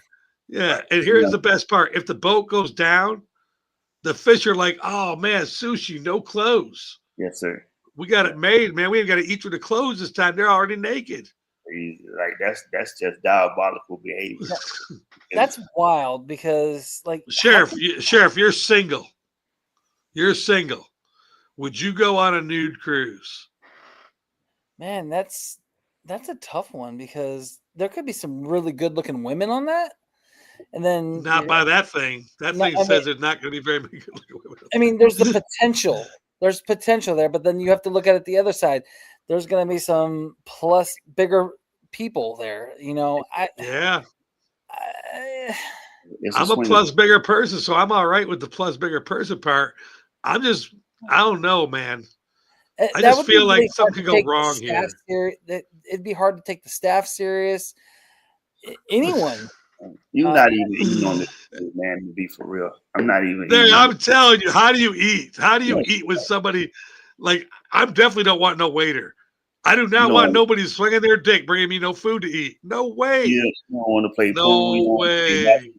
Yeah. And here's the best part: if the boat goes down, the fish are like, "Oh man, sushi, no clothes." Yes, sir. We got it made, man. We ain't got to eat through the clothes this time. They're already naked. Like that's just diabolical behavior. That's wild because, like, Sheriff, you're single. You're single. Would you go on a nude cruise? Man, that's a tough one because there could be some really good-looking women on that, and then not by that thing. That thing says there's not going to be very many good-looking women. I mean, there's the potential. There's potential there, but then you have to look at it the other side. There's going to be some plus bigger people there, you know. I'm a plus bigger person, so I'm all right with the plus bigger person part. I don't know, man. I just feel like something could go wrong here. It'd be hard to take the staff serious. Anyone. You're not even eating on this, man, to be for real. I'm not even eating. I'm telling you, how do you eat? How do you eat with somebody? Like, I definitely don't want no waiter. I do not want nobody swinging their dick, bringing me no food to eat. No way. You don't want to play pool. No way.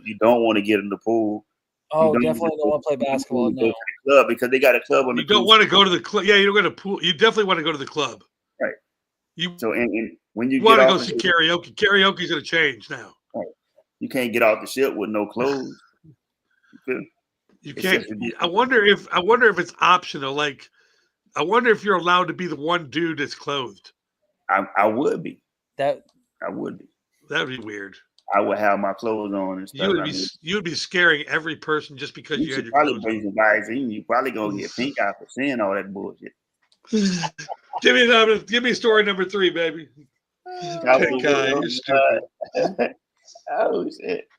You don't want to get in the pool. Oh, definitely don't want to play basketball. No. Club because they got a club on the. You don't want to go to the club. Yeah, you don't go to pool. You definitely want to go to the club. Right. And when you want to go see karaoke, karaoke's going to change now. Right. You can't get off the ship with no clothes. You can't. I wonder if it's optional. Like, I wonder if you're allowed to be the one dude that's clothed. I would be. I would be. That'd be weird. I would have my clothes on and stuff. You would be scaring every person just because you had your probably clothes on. You probably gonna get pink eye for saying all that bullshit. Give me story number 3, baby. You're stupid. Oh shit!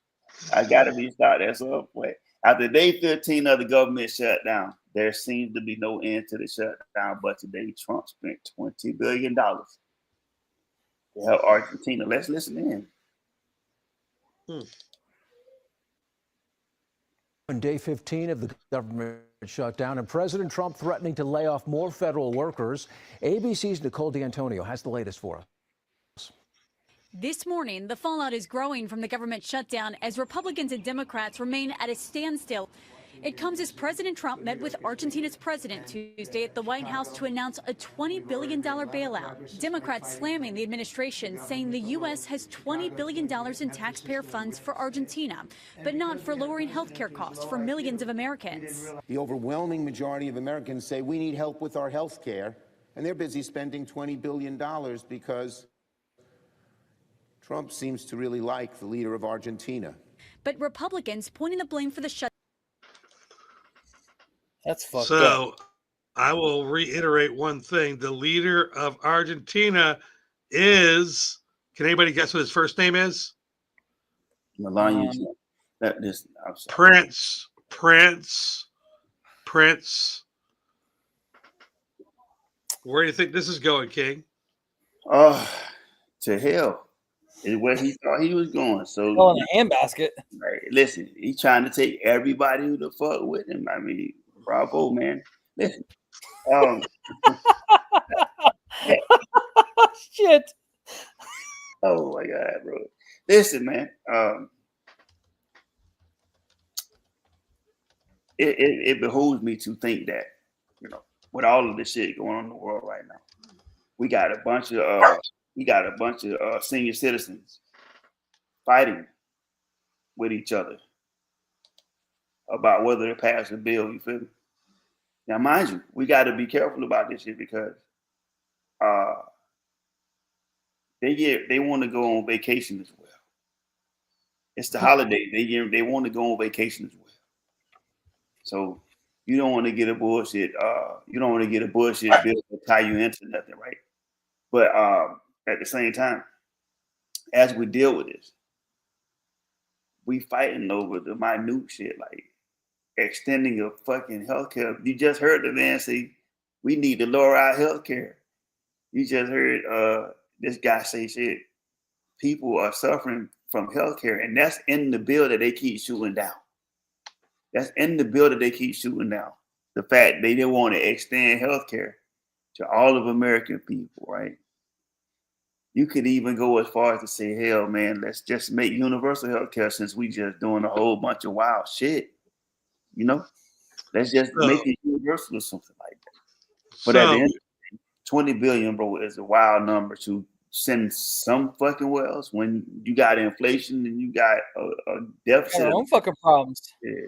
I gotta be started at some point. After day 15 of the government shutdown, there seems to be no end to the shutdown. But today, Trump spent $20 billion to help Argentina. Let's listen in. On day 15 of the government shutdown and President Trump threatening to lay off more federal workers, ABC's Nicole D'Antonio has the latest for us. This morning, the fallout is growing from the government shutdown as Republicans and Democrats remain at a standstill. It comes as President Trump met with Argentina's president Tuesday at the White House to announce a $20 billion bailout. Democrats slamming the administration, saying the U.S. has $20 billion in taxpayer funds for Argentina, but not for lowering health care costs for millions of Americans. The overwhelming majority of Americans say we need help with our health care, and they're busy spending $20 billion because Trump seems to really like the leader of Argentina. But Republicans pointing the blame for the shutdown. That's fucked up. So I will reiterate one thing. The leader of Argentina is, can anybody guess what his first name is? Melania. Prince. Where do you think this is going, King? Oh, to hell. Is where he thought he was going. So in a handbasket. Right. Listen, he's trying to take everybody who the fuck with him. I mean, bravo, man. Listen. Shit. Oh my God, bro. Listen, man. It behooves me to think that, with all of this shit going on in the world right now, we got a bunch of senior citizens fighting with each other about whether to pass a bill. You feel me? Now, mind you, we got to be careful about this shit because they want to go on vacation as well. It's the holiday. They want to go on vacation as well. So you don't want to get a bullshit. You don't want to get a bullshit bill to tie you into nothing, right? But at the same time, as we deal with this, we fighting over the minute shit, like extending a fucking healthcare. You just heard the man say we need to lower our healthcare. You just heard this guy say shit. People are suffering from healthcare, and that's in the bill that they keep shooting down. That's in the bill that they keep shooting down. The fact they didn't want to extend healthcare to all of American people, right? You could even go as far as to say, hell, man, let's just make universal healthcare since we just doing a whole bunch of wild shit. You know? Let's just make it universal or something like that. But at the end of the day, 20 billion, bro, is a wild number to send some fucking wells when you got inflation and you got a deficit. Our own fucking problems. Yeah.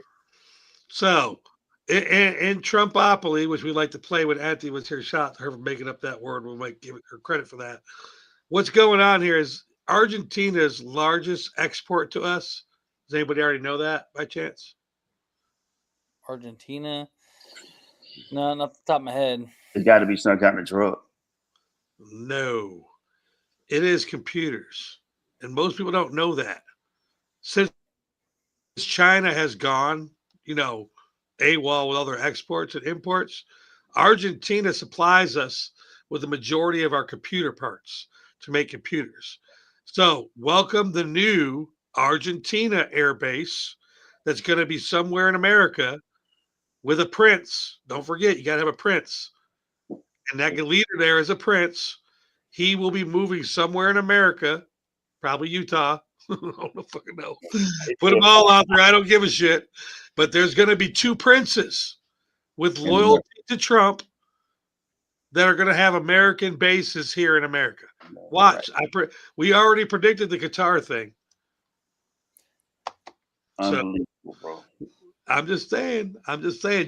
So, in Trumpopoly, which we like to play when Anthony was here, shout her for making up that word. We might give her credit for that. What's going on here is Argentina's largest export to us. Does anybody already know that by chance? Argentina? No, not off the top of my head. It's got to be some kind of drug. No. It is computers. And most people don't know that. Since China has gone, AWOL with all their exports and imports, Argentina supplies us with the majority of our computer parts to make computers. So welcome the new Argentina Air Base that's going to be somewhere in America with a prince. Don't forget, you got to have a prince. And that leader there is a prince. He will be moving somewhere in America, probably Utah. I don't fucking know. Put them all out there. I don't give a shit. But there's going to be two princes with loyalty to Trump that are going to have American bases here in America. Watch. We already predicted the Qatar thing. Unbelievable, bro. I'm just saying.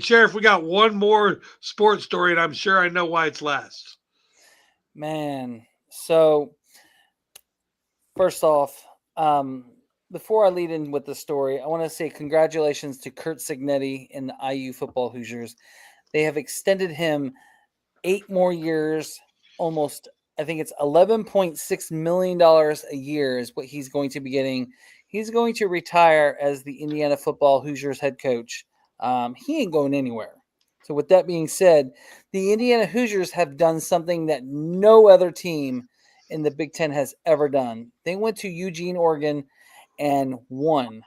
Sheriff, we got one more sports story, and I'm sure I know why it's last. Man. So, first off, before I lead in with the story, I want to say congratulations to Curt Cignetti and the IU football Hoosiers. They have extended him 8 more years, almost, I think it's $11.6 million a year is what he's going to be getting. He's going to retire as the Indiana football Hoosiers head coach. He ain't going anywhere. So with that being said, the Indiana Hoosiers have done something that no other team in the Big Ten has ever done. They went to Eugene, Oregon, and won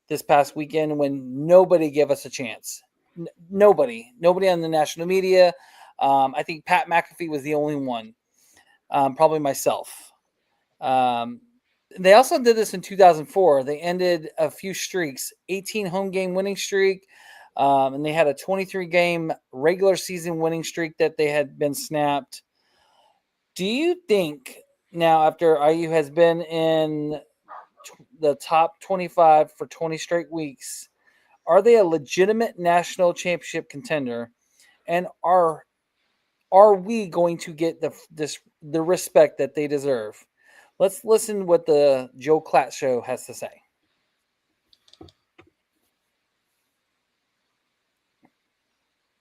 this past weekend when nobody gave us a chance. Nobody on the national media. I think Pat McAfee was the only one, probably myself. They also did this in 2004. They ended a few streaks, 18 home game winning streak, and they had a 23-game regular season winning streak that they had been snapped. Do you think now, after IU has been in the top 25 for 20 straight weeks, are they a legitimate national championship contender? And are we going to get the respect that they deserve? Let's listen what the Joe Klatt show has to say.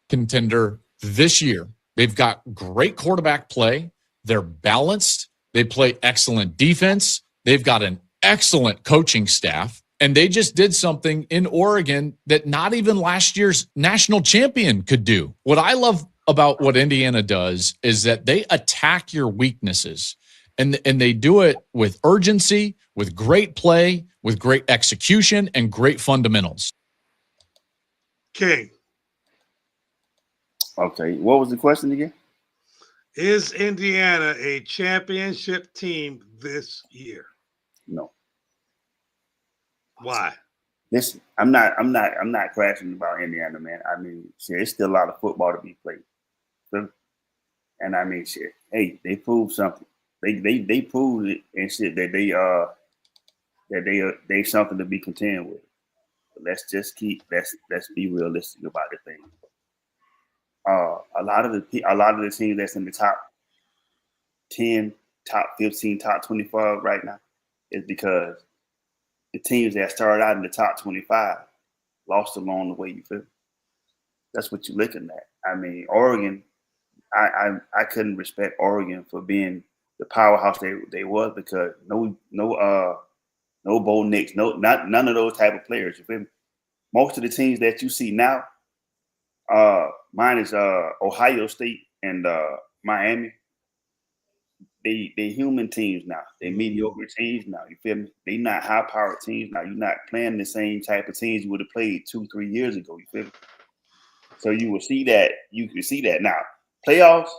Contender this year. They've got great quarterback play. They're balanced. They play excellent defense. They've got an excellent coaching staff. And they just did something in Oregon that not even last year's national champion could do. What I love about what Indiana does is that they attack your weaknesses. And they do it with urgency, with great play, with great execution, and great fundamentals. King. Okay. What was the question again? Is Indiana a championship team this year? No. Why? Listen, I'm not crashing about Indiana, man. I mean, shit, it's still a lot of football to be played. So, And I mean, shit. Hey, they proved something. They proved it and shit that they something to be content with. But let's be realistic about the thing. A lot of the teams that's in the top 10, top 15, top 25 right now is because the teams that started out in the top 25 lost along the way. You feel? That's what you're looking at. I mean, Oregon. I couldn't respect Oregon for being the powerhouse they was because no Bo Nix, none of those type of players. You feel me? Most of the teams that you see now, mine is Ohio State and Miami. They human teams now. They mediocre teams now. You feel me? They not high powered teams now. You're not playing the same type of teams you would have played 2-3 years ago. You feel me? So you will see that. You can see that now. Playoffs,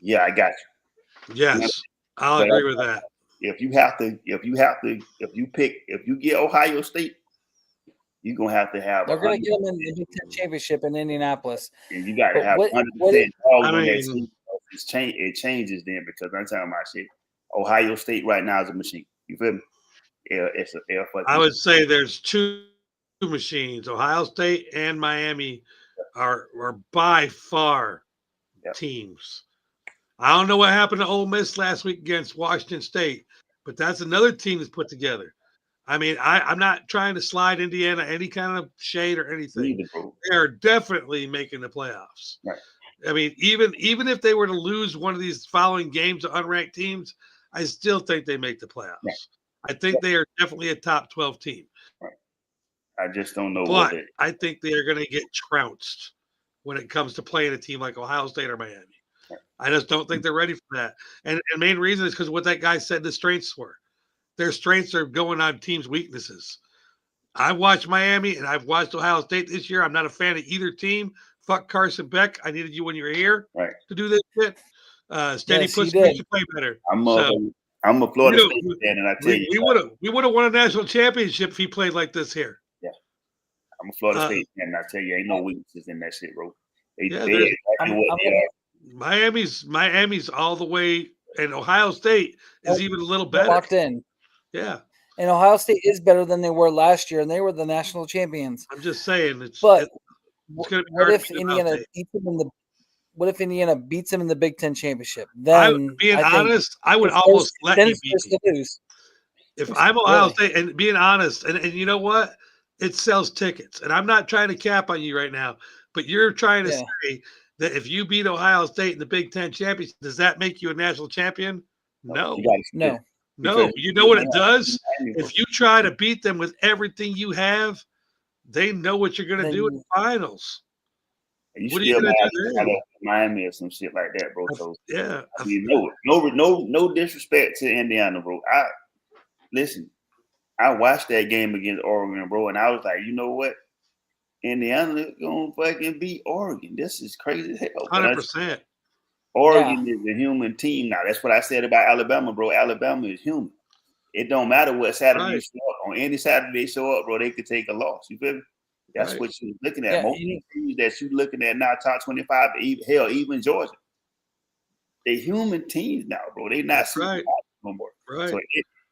yeah, I got you. Yes, I'll agree with that. If you get Ohio State, you're gonna have to have. They're going to get them in the Big Ten championship in Indianapolis. And you got to have 100%. It changes then because I'm talking about shit. Ohio State right now is a machine. You feel me? Yeah, I would say there's two machines. Ohio State and Miami are by far teams. I don't know what happened to Ole Miss last week against Washington State, but that's another team that's put together. I mean, I'm not trying to slide Indiana any kind of shade or anything. They are definitely making the playoffs. Right. I mean, even if they were to lose one of these following games to unranked teams, I still think they make the playoffs. Right. I think they are definitely a top 12 team. Right. I just don't know. But I think they are going to get trounced when it comes to playing a team like Ohio State or Miami. Right. I just don't think they're ready for that. And the main reason is because what that guy said the strengths were. Their strengths are going on teams' weaknesses. I've watched Miami and I've watched Ohio State this year. I'm not a fan of either team. Fuck Carson Beck. I needed you when you were here to do this shit. Steady push makes you play better. I'm a Florida State fan, and I tell you, we would have won a national championship if he played like this here. Yeah, I'm a Florida State fan, and I tell you, ain't no weaknesses in that shit, bro. Miami's all the way, and Ohio State is even a little better. Locked in. Yeah. And Ohio State is better than they were last year, and they were the national champions. I'm just saying, it's going to be what if Indiana beats them in the? What if Indiana beats them in the Big Ten championship? Then, I would almost let you beat me. If I'm Ohio State, and being honest, and you know what, it sells tickets, and I'm not trying to cap on you right now, but you're trying to say that if you beat Ohio State in the Big Ten championship, does that make you a national champion? No. No, you know what it does? If you try to beat them with everything you have, they know what you're going to do in the finals. What are you going to do there? Miami or some shit like that, bro. So, yeah. I mean, no disrespect to Indiana, bro. I watched that game against Oregon, bro, and I was like, you know what? Indiana going to fucking beat Oregon. This is crazy as hell. 100%. Oregon is a human team now. That's what I said about Alabama, bro. Alabama is human. It don't matter what Saturday you show up. On any Saturday they show up, bro, they could take a loss. You feel me? That's what you're looking at. Most of the teams that you're looking at now, top 25, even Georgia. They human teams now, bro. They not super no more. Right. So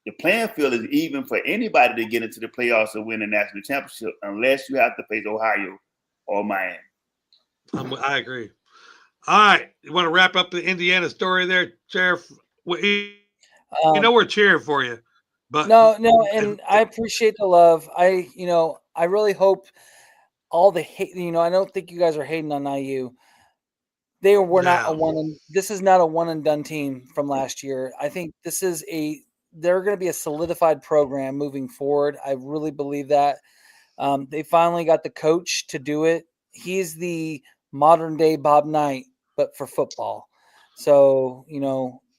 the playing field is even for anybody to get into the playoffs or win a national championship, unless you have to face Ohio or Miami. I agree. All right, you want to wrap up the Indiana story there, Sheriff? You know we're cheering for you, but no, and I appreciate the love. I really hope all the hate. I don't think you guys are hating on IU. They were not a one. This is not a one and done team from last year. I think this is they're going to be a solidified program moving forward. I really believe that. They finally got the coach to do it. He's the modern day Bob Knight, but for football. So,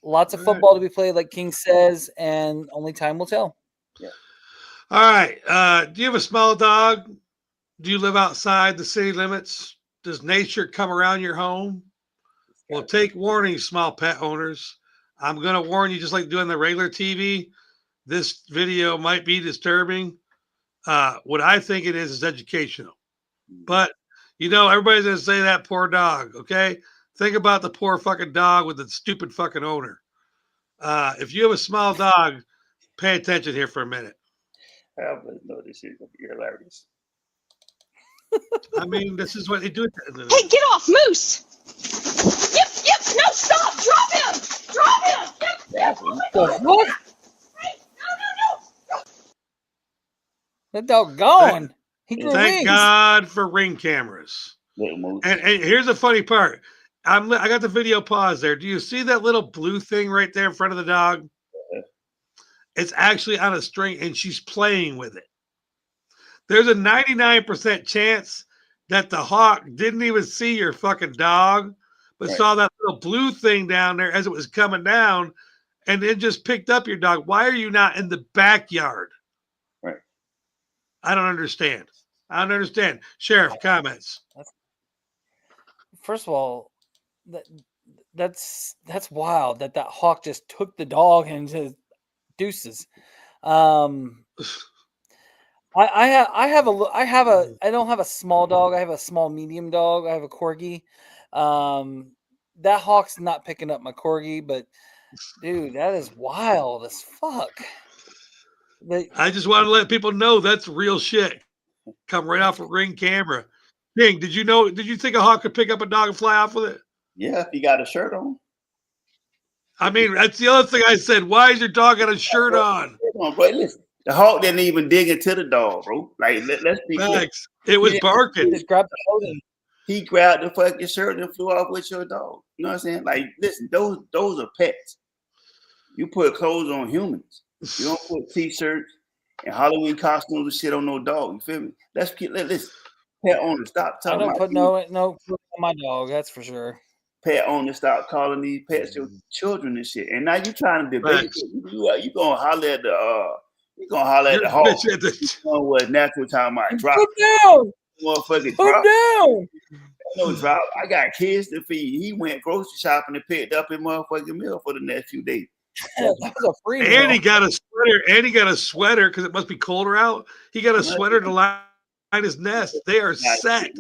lots of football to be played, like King says, and only time will tell. Yeah. All right. Do you have a small dog? Do you live outside the city limits? Does nature come around your home? Well, take warning, small pet owners. I'm going to warn you, just like doing the regular TV, this video might be disturbing. What I think it is educational. But, everybody's going to say that poor dog, okay? Think about the poor fucking dog with the stupid fucking owner. If you have a small dog, pay attention here for a minute. I know this is gonna be hilarious. I mean, this is what they do. Hey, get off, Moose! Yep, no, stop! Drop him! Drop him! Yep, oh my God! What? Hey, no! That dog gone. He grew Thank wings. God for ring cameras. And here's the funny part. I got the video paused there. Do you see that little blue thing right there in front of the dog? It's actually on a string, and she's playing with it. There's a 99% chance that the hawk didn't even see your fucking dog, but saw that little blue thing down there as it was coming down, and then just picked up your dog. Why are you not in the backyard? Right. I don't understand. Sheriff, comments. First of all, that's wild that hawk just took the dog and just deuces. I don't have a small dog. I have a small medium dog. I have a corgi. That hawk's not picking up my corgi, but dude, that is wild as fuck. I just want to let people know that's real shit. Come right off a ring camera. King, did you think a hawk could pick up a dog and fly off with it? Yeah, if you got a shirt on. I mean, that's the other thing I said. Why is your dog got a shirt on? Bro, listen, the hawk didn't even dig into the dog, bro. Like, let's be clear. It was barking. Just grabbed the clothing. He grabbed the fucking shirt and flew off with your dog. You know what I'm saying? Like, listen, those are pets. You put clothes on humans. You don't put t-shirts and Halloween costumes and shit on no dog. You feel me? Listen. Pet owners, stop talking. I don't put no clothes on my dog. That's for sure. Pet owners, stop calling these pets your children and shit. And now you trying to debate. You gonna holler at the hawk. You know what natural time I drop. Put down. Motherfucking Put drop. down. No drop. I got kids to feed. He went grocery shopping and picked up his motherfucking meal for the next few days. That was a free meal. And he got a sweater because it must be colder out. He got a sweater to line his nest. They are set.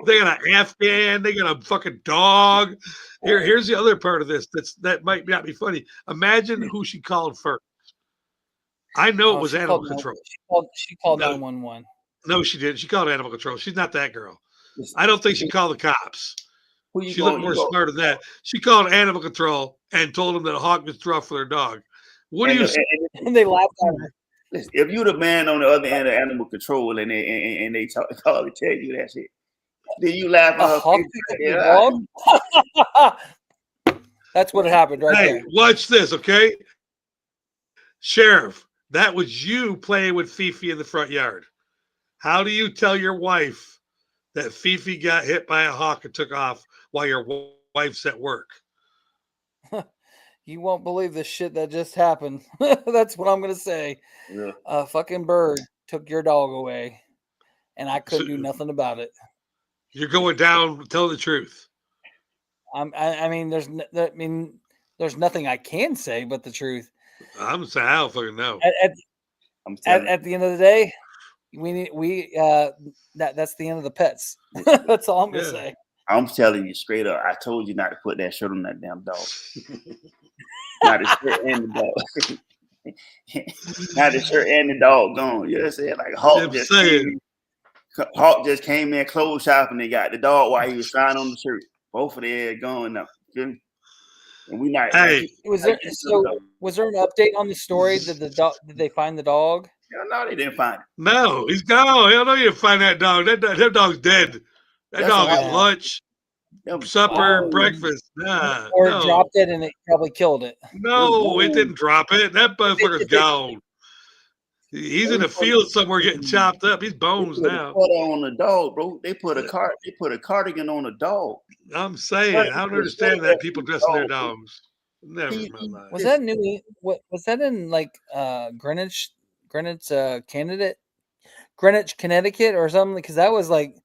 They got an Afghan. They got a fucking dog. Here's the other part of this. That might not be funny. Imagine who she called first. I know it was animal control. She called 911. No, she didn't. She called animal control. She's not that girl. I don't think she called the cops. She looked more smart than that. She called animal control and told them that a hawk was through for their dog. What do you say? And they laughed at her. If you're the man on the other end of animal control and they call to tell you that shit, then you laugh at her. That's what happened right there. Watch this, okay? Sheriff, that was you playing with Fifi in the front yard. How do you tell your wife that Fifi got hit by a hawk and took off while your wife's at work? You won't believe the shit that just happened. That's what I'm going to say. Yeah. A fucking bird took your dog away, and I couldn't do nothing about it. You're going down. Tell the truth. I mean, there's nothing I can say but the truth. I'm saying I don't fucking know. At the end of the day, that's the end of the pets. That's all I'm gonna say. I'm telling you straight up. I told you not to put that shirt on that damn dog. Not the shirt and the dog. Not the shirt and the dog gone. You know what I'm saying? Like Hawk just came in clothes shopping and got the dog while he was trying on the shirt. Both of them gone now. And we not. Hey, was there an update on the story? Did they find the dog? No, they didn't find it. No, he's gone. Hell no, you didn't find that dog. That dog's dead. That dog is lunch, supper, breakfast. Nah, or it dropped it and it probably killed it. No, it didn't drop it. That motherfucker's gone. He's in the field somewhere getting chopped up. He's bones now. Put on the dog, bro. They put a cardigan on a dog. I'm saying, I don't understand that people dressing their dogs. Never in my life. Was that new? What was that in like Greenwich, Connecticut, or something? Because that was like,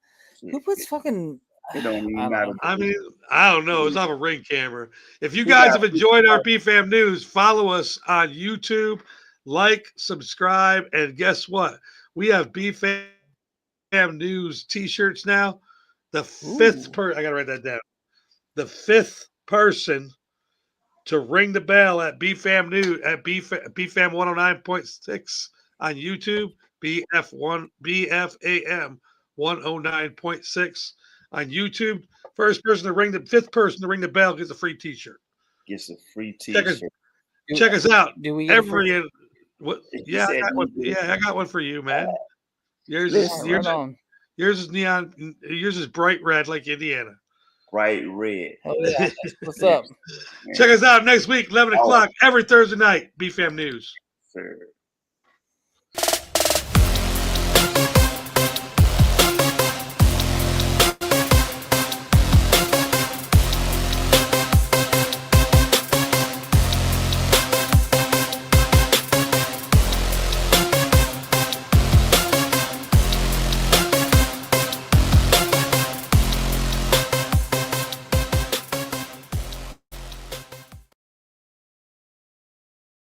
who puts fucking? It don't even matter. I mean, I don't know. It's off a ring camera. If you guys have enjoyed our Bfam news, follow us on YouTube, like, subscribe, and guess what? We have Bfam news T-shirts now. The fifth I gotta write that down. the 5th person to ring the bell at Bfam News at Bfam 109.6 on YouTube, BFAM 109.6 on YouTube. First person to ring the 5th person to ring the bell gets a free T-shirt. Gets a free Check us, T-shirt. check us out. Do we get a free? Every what? Yeah, I got one. Yeah, I got one for you, man. Yours Right on. yours is neon. Yours is bright red like Indiana. Bright red. Hell yeah. What's up? Check us out next week, 11 o'clock every Thursday night. Bfam News. Sir.